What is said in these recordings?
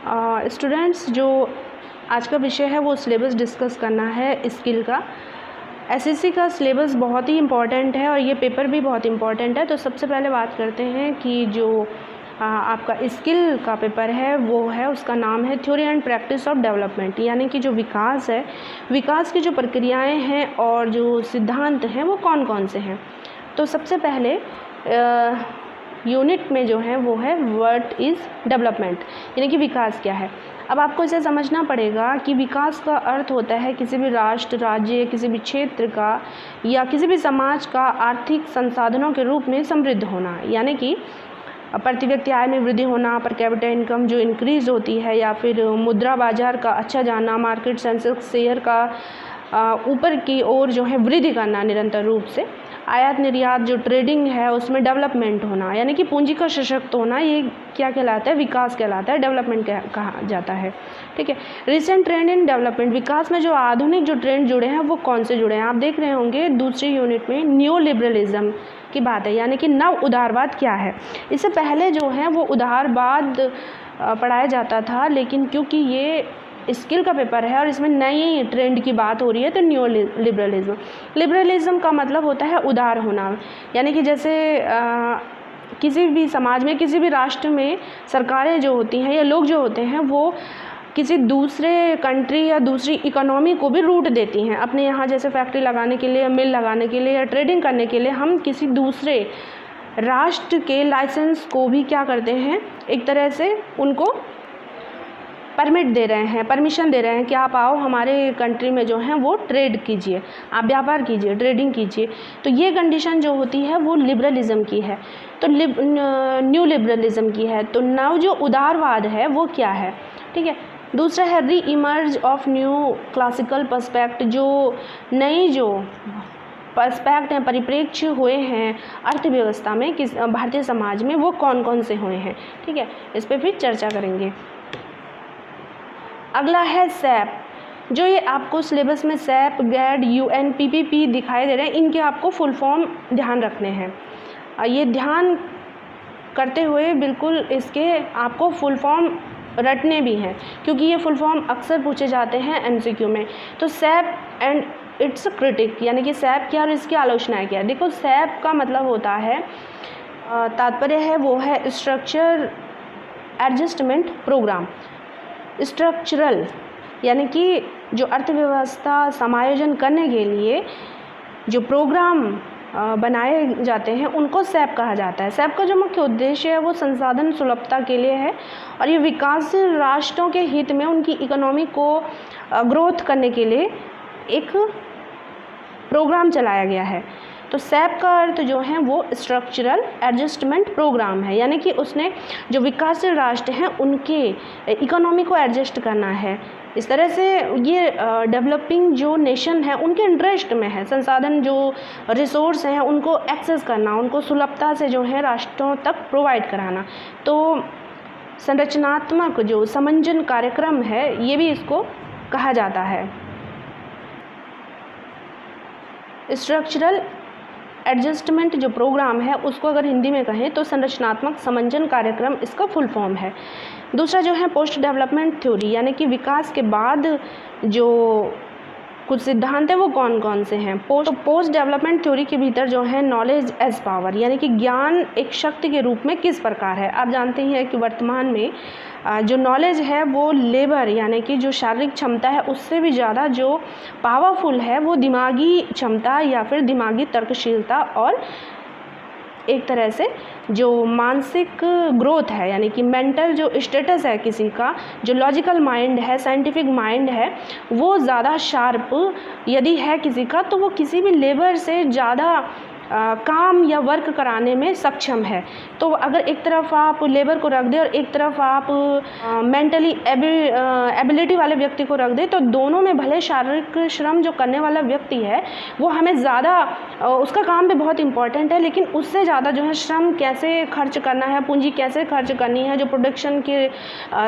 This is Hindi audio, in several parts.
स्टूडेंट्स, जो आज का विषय है वो सिलेबस डिस्कस करना है स्किल का। एसएससी का सिलेबस बहुत ही इम्पॉर्टेंट है और ये पेपर भी बहुत इम्पॉर्टेंट है। तो सबसे पहले बात करते हैं कि जो आपका स्किल का पेपर है वो है, उसका नाम है theory and practice of development, यानी कि जो विकास है, विकास की जो प्रक्रियाएं हैं और जो सिद्धांत हैं वो कौन कौन से हैं। तो सबसे पहले यूनिट में जो है वो है व्हाट इज़ डेवलपमेंट, यानी कि विकास क्या है। अब आपको इसे समझना पड़ेगा कि विकास का अर्थ होता है किसी भी राष्ट्र, राज्य, किसी भी क्षेत्र का या किसी भी समाज का आर्थिक संसाधनों के रूप में समृद्ध होना, यानी कि प्रति व्यक्ति आय में वृद्धि होना, पर कैपिटा इनकम जो इंक्रीज होती है, या फिर मुद्रा बाजार का अच्छा जाना, मार्केट सेंसेक्स शेयर का ऊपर की ओर जो है वृद्धि करना निरंतर रूप से, आयात निर्यात जो ट्रेडिंग है उसमें डेवलपमेंट होना, यानी कि पूंजी का सशक्त होना, ये क्या कहलाता है, विकास कहलाता है, डेवलपमेंट कहा जाता है। ठीक है। रिसेंट ट्रेंड इन डेवलपमेंट, विकास में जो आधुनिक जो ट्रेंड जुड़े हैं वो कौन से जुड़े हैं। आप देख रहे होंगे दूसरी यूनिट में न्यू लिबरलिज्म की बात है, यानी कि नव उदारवाद क्या है। इससे पहले जो है वो उदारवाद पढ़ाया जाता था, लेकिन क्योंकि ये स्किल का पेपर है और इसमें नई ट्रेंड की बात हो रही है तो न्यू लिबरलिज्म। लिबरलिज्म का मतलब होता है उदार होना, यानी कि जैसे किसी भी समाज में, किसी भी राष्ट्र में सरकारें जो होती हैं या लोग जो होते हैं वो किसी दूसरे कंट्री या दूसरी इकोनॉमी को भी रूट देती हैं। अपने यहाँ जैसे फैक्ट्री लगाने के लिए, मिल लगाने के लिए या ट्रेडिंग करने के लिए हम किसी दूसरे राष्ट्र के लाइसेंस को भी क्या करते हैं, एक तरह से उनको परमिट दे रहे हैं, परमिशन दे रहे हैं कि आप आओ हमारे कंट्री में जो है वो ट्रेड कीजिए, आप व्यापार कीजिए, ट्रेडिंग कीजिए। तो ये कंडीशन जो होती है वो लिबरलिज्म की है, तो न्यू लिबरलिज्म की है। तो नव जो उदारवाद है वो क्या है, ठीक है। दूसरा है री इमर्ज ऑफ न्यू क्लासिकल पर्सपेक्ट, जो नई जो पर्सपेक्ट हैं, परिप्रेक्ष्य हुए हैं अर्थव्यवस्था में, किस भारतीय समाज में, वो कौन कौन से हुए हैं। ठीक है, इस पर फिर चर्चा करेंगे। अगला है सैप, जो ये आपको सिलेबस में सैप, गैड, यूएन, पीपीपी दिखाई दे रहे हैं, इनके आपको फुल फॉर्म ध्यान रखने हैं। ये ध्यान करते हुए बिल्कुल इसके आपको फुल फॉर्म रटने भी हैं, क्योंकि ये फुल फॉर्म अक्सर पूछे जाते हैं एमसीक्यू में। तो सैप एंड इट्स क्रिटिक, यानी कि सैप क्या और इसकी आलोचनाएं क्या। देखो, सैप का मतलब होता है, तात्पर्य है वो है स्ट्रक्चर एडजस्टमेंट प्रोग्राम। स्ट्रक्चरल यानी कि जो अर्थव्यवस्था समायोजन करने के लिए जो प्रोग्राम बनाए जाते हैं उनको सैप कहा जाता है। सैप का जो मुख्य उद्देश्य है वो संसाधन सुलभता के लिए है और ये विकासशील राष्ट्रों के हित में उनकी इकोनॉमी को ग्रोथ करने के लिए एक प्रोग्राम चलाया गया है। तो सैप का अर्थ जो है वो स्ट्रक्चरल एडजस्टमेंट प्रोग्राम है, यानी कि उसने जो विकासशील राष्ट्र हैं उनके इकोनॉमी को एडजस्ट करना है। इस तरह से ये डेवलपिंग जो नेशन है उनके इंटरेस्ट में है, संसाधन जो रिसोर्स हैं उनको एक्सेस करना, उनको सुलभता से जो है राष्ट्रों तक प्रोवाइड कराना। तो संरचनात्मक जो समंजन कार्यक्रम है ये भी इसको कहा जाता है। स्ट्रक्चरल एडजस्टमेंट जो प्रोग्राम है उसको अगर हिंदी में कहें तो संरचनात्मक समंजन कार्यक्रम इसका फुल फॉर्म है। दूसरा जो है पोस्ट डेवलपमेंट थ्योरी, यानी कि विकास के बाद जो कुछ सिद्धांत है वो कौन कौन से हैं। पोस्ट डेवलपमेंट थ्योरी के भीतर जो है नॉलेज एज पावर, यानी कि ज्ञान एक शक्ति के रूप में किस प्रकार है। आप जानते हैं कि वर्तमान में जो नॉलेज है वो लेबर यानी कि जो शारीरिक क्षमता है उससे भी ज़्यादा जो पावरफुल है वो दिमागी क्षमता या फिर दिमागी तर्कशीलता और एक तरह से जो मानसिक ग्रोथ है, यानी कि मेंटल जो स्टेटस है किसी का, जो लॉजिकल माइंड है, साइंटिफिक माइंड है, वो ज़्यादा शार्प यदि है किसी का तो वो किसी भी लेबर से ज़्यादा काम या वर्क कराने में सक्षम है। तो अगर एक तरफ आप लेबर को रख दें और एक तरफ आप मेंटली एबिलिटी वाले व्यक्ति को रख दें तो दोनों में भले शारीरिक श्रम जो करने वाला व्यक्ति है वो हमें ज़्यादा उसका काम भी बहुत इम्पॉर्टेंट है, लेकिन उससे ज़्यादा जो है श्रम कैसे खर्च करना है, पूंजी कैसे खर्च करनी है, जो प्रोडक्शन के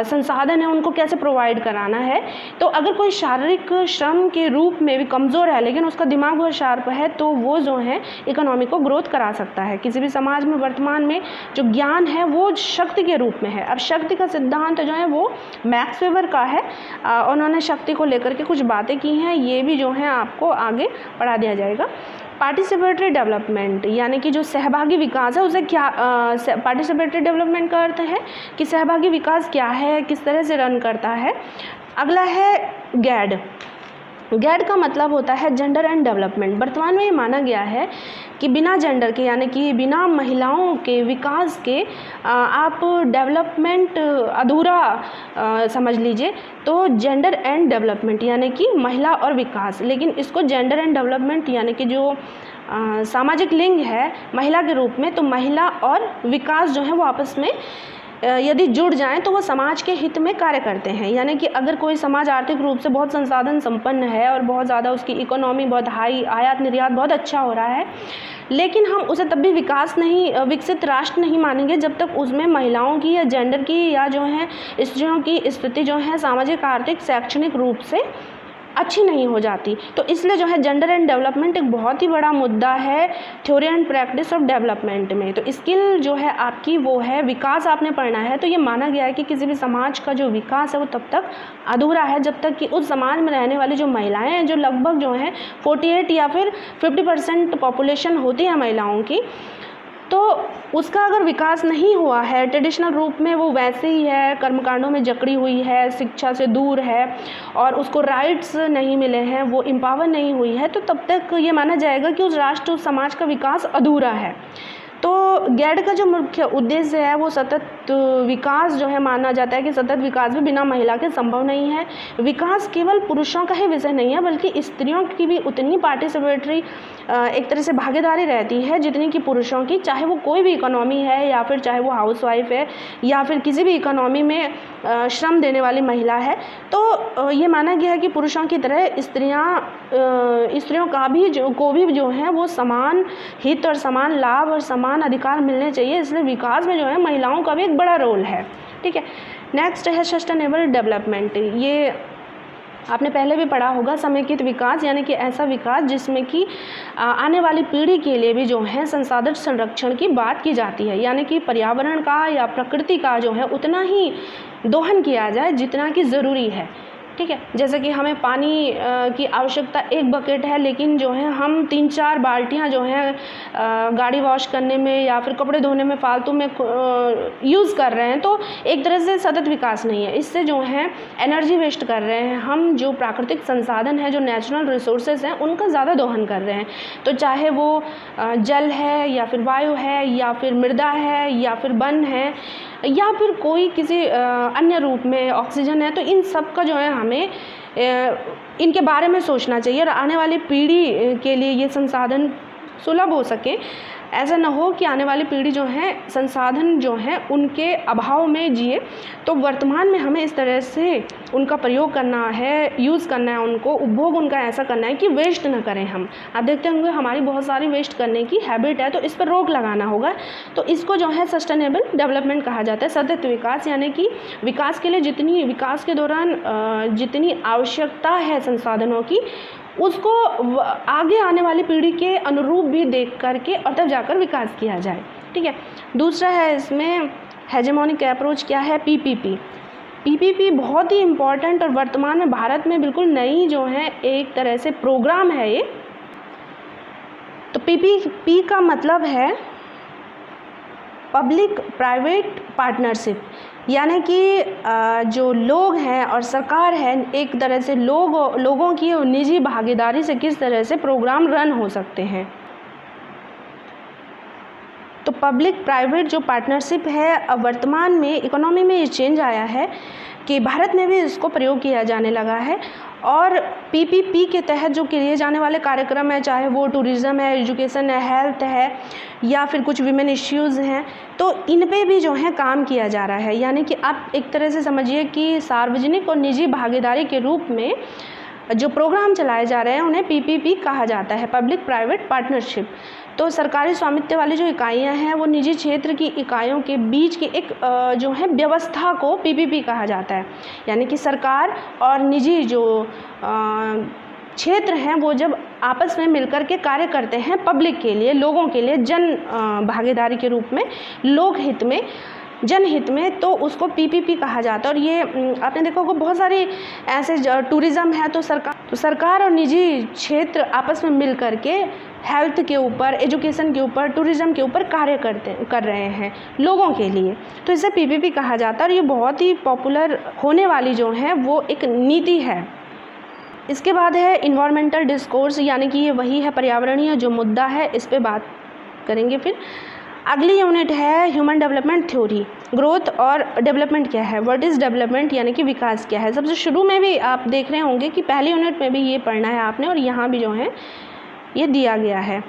संसाधन है उनको कैसे प्रोवाइड कराना है। तो अगर कोई शारीरिक श्रम के रूप में भी कमज़ोर है लेकिन उसका दिमाग बहुत शार्प है तो वो जो है इकोनॉमी इकोनॉमी को ग्रोथ करा सकता है। किसी भी समाज में वर्तमान में जो ज्ञान है वो शक्ति के रूप में है। अब शक्ति का सिद्धांत जो है वो मैक्स वेबर का है। उन्होंने शक्ति को लेकर के कुछ बातें की हैं, ये भी जो है आपको आगे पढ़ा दिया जाएगा। पार्टिसिपेटरी डेवलपमेंट यानी कि जो सहभागी विकास है, उसे क्या पार्टिसिपेटरी डेवलपमेंट का अर्थ है कि सहभागी विकास क्या है, किस तरह से रन करता है। अगला है गैड। गैड का मतलब होता है जेंडर एंड डेवलपमेंट। वर्तमान में ये माना गया है कि बिना जेंडर के यानी कि बिना महिलाओं के विकास के आप डेवलपमेंट अधूरा समझ लीजिए। तो जेंडर एंड डेवलपमेंट यानी कि महिला और विकास, लेकिन इसको जेंडर एंड डेवलपमेंट यानी कि जो सामाजिक लिंग है महिला के रूप में, तो महिला और विकास जो है वो आपस में यदि जुड़ जाएं तो वो समाज के हित में कार्य करते हैं। यानी कि अगर कोई समाज आर्थिक रूप से बहुत संसाधन संपन्न है और बहुत ज़्यादा उसकी इकोनॉमी बहुत हाई, आयात निर्यात बहुत अच्छा हो रहा है, लेकिन हम उसे तब भी विकसित राष्ट्र नहीं मानेंगे जब तक उसमें महिलाओं की या जेंडर की या जो है स्त्रियों की स्थिति जो है सामाजिक, आर्थिक, शैक्षणिक रूप से अच्छी नहीं हो जाती। तो इसलिए जो है जेंडर एंड डेवलपमेंट एक बहुत ही बड़ा मुद्दा है theory and practice of development में। तो स्किल जो है आपकी वो है विकास आपने पढ़ना है। तो ये माना गया है कि किसी भी समाज का जो विकास है वो तब तक अधूरा है जब तक कि उस समाज में रहने वाली जो महिलाएं हैं, जो लगभग जो हैं 48 या फिर 50% पॉपुलेशन होती है महिलाओं की, तो उसका अगर विकास नहीं हुआ है, ट्रेडिशनल रूप में वो वैसे ही है, कर्मकांडों में जकड़ी हुई है, शिक्षा से दूर है और उसको राइट्स नहीं मिले हैं, वो एम्पावर नहीं हुई है, तो तब तक ये माना जाएगा कि उस राष्ट्र, उस समाज का विकास अधूरा है। तो गैड का जो मुख्य उद्देश्य है वो सतत विकास जो है माना जाता है कि सतत विकास भी बिना महिला के संभव नहीं है। विकास केवल पुरुषों का ही विषय नहीं है बल्कि स्त्रियों की भी उतनी पार्टिसिपेटरी एक तरह से भागीदारी रहती है जितनी कि पुरुषों की, चाहे वो कोई भी इकोनॉमी है या फिर चाहे वो हाउसवाइफ है या फिर किसी भी इकोनॉमी में श्रम देने वाली महिला है। तो ये माना गया है कि पुरुषों की तरह स्त्रियों को भी जो है वो समान हित और समान लाभ और समान अधिकार मिलने चाहिए। इसलिए विकास में जो है महिलाओं का भी एक बड़ा रोल है। ठीक है, नेक्स्ट है सस्टेनेबल डेवलपमेंट। ये आपने पहले भी पढ़ा होगा। समेकित विकास यानी कि ऐसा विकास जिसमें कि आने वाली पीढ़ी के लिए भी जो है संसाधन संरक्षण की बात की जाती है, यानी कि पर्यावरण का या प्रकृति का जो है उतना ही दोहन किया जाए जितना कि ज़रूरी है। ठीक है, जैसे कि हमें पानी की आवश्यकता 1 बकेट है, लेकिन जो है हम 3-4 बाल्टियाँ जो हैं गाड़ी वॉश करने में या फिर कपड़े धोने में फालतू में यूज़ कर रहे हैं, तो एक तरह से सतत विकास नहीं है। इससे जो है एनर्जी वेस्ट कर रहे हैं हम, जो प्राकृतिक संसाधन है, जो नेचुरल रिसोर्सेज हैं, उनका ज़्यादा दोहन कर रहे हैं। तो चाहे वो जल है या फिर वायु है या फिर मृदा है या फिर वन है या फिर कोई किसी अन्य रूप में ऑक्सीजन है, तो इन सब का जो है हमें इनके बारे में सोचना चाहिए और आने वाली पीढ़ी के लिए ये संसाधन सुलभ हो सके। ऐसा ना हो कि आने वाली पीढ़ी जो है संसाधन जो है उनके अभाव में जिए। तो वर्तमान में हमें इस तरह से उनका प्रयोग करना है, यूज़ करना है, उनको उपभोग उनका ऐसा करना है कि वेस्ट ना करें हम। आप देखते होंगे हमारी बहुत सारी वेस्ट करने की हैबिट है, तो इस पर रोक लगाना होगा। तो इसको जो है सस्टेनेबल डेवलपमेंट कहा जाता है। सतत विकास यानी कि विकास के लिए जितनी विकास के दौरान जितनी आवश्यकता है संसाधनों की, उसको आगे आने वाली पीढ़ी के अनुरूप भी देख करके और तब जाकर विकास किया जाए। ठीक है, दूसरा है इसमें हेजेमोनिक अप्रोच क्या है, पीपीपी बहुत ही इम्पॉर्टेंट और वर्तमान में भारत में बिल्कुल नई जो है एक तरह से प्रोग्राम है ये। तो पीपीपी का मतलब है पब्लिक प्राइवेट पार्टनरशिप, यानी कि जो लोग हैं और सरकार है, एक तरह से लोगों की निजी भागीदारी से किस तरह से प्रोग्राम रन हो सकते हैं। तो पब्लिक प्राइवेट जो पार्टनरशिप है, अब वर्तमान में इकोनॉमी में ये चेंज आया है कि भारत में भी इसको प्रयोग किया जाने लगा है। और पीपीपी के तहत जो किए जाने वाले कार्यक्रम है, चाहे वो टूरिज़्म है, एजुकेशन है, हेल्थ है या फिर कुछ विमेन इश्यूज़ हैं, तो इन पे भी जो है काम किया जा रहा है। यानी कि आप एक तरह से समझिए कि सार्वजनिक और निजी भागीदारी के रूप में जो प्रोग्राम चलाए जा रहे हैं उन्हें पीपीपी कहा जाता है, पब्लिक प्राइवेट पार्टनरशिप। तो सरकारी स्वामित्व वाली जो इकाइयां हैं वो निजी क्षेत्र की इकाइयों के बीच की एक जो है व्यवस्था को पीपीपी कहा जाता है। यानी कि सरकार और निजी जो क्षेत्र हैं वो जब आपस में मिलकर के कार्य करते हैं पब्लिक के लिए, लोगों के लिए, जन भागीदारी के रूप में, लोक हित में, जनहित में, तो उसको पीपीपी कहा जाता है। और ये आपने देखा होगा बहुत सारी ऐसे टूरिज़्म है तो सरकार और निजी क्षेत्र आपस में मिल करके हेल्थ के ऊपर, एजुकेशन के ऊपर, टूरिज़्म के ऊपर कार्य कर रहे हैं लोगों के लिए, तो इसे पीपीपी कहा जाता है। और ये बहुत ही पॉपुलर होने वाली जो है वो एक नीति है। इसके बाद है इन्वायरमेंटल डिस्कोर्स, यानी कि ये वही है पर्यावरणीय जो मुद्दा है, इस पे बात करेंगे। फिर अगली यूनिट है ह्यूमन डेवलपमेंट थ्योरी, ग्रोथ और डेवलपमेंट क्या है, व्हाट इज़ डेवलपमेंट यानी कि विकास क्या है। सबसे शुरू में भी आप देख रहे होंगे कि पहली यूनिट में भी ये पढ़ना है आपने, और यहाँ भी जो है ये दिया गया है।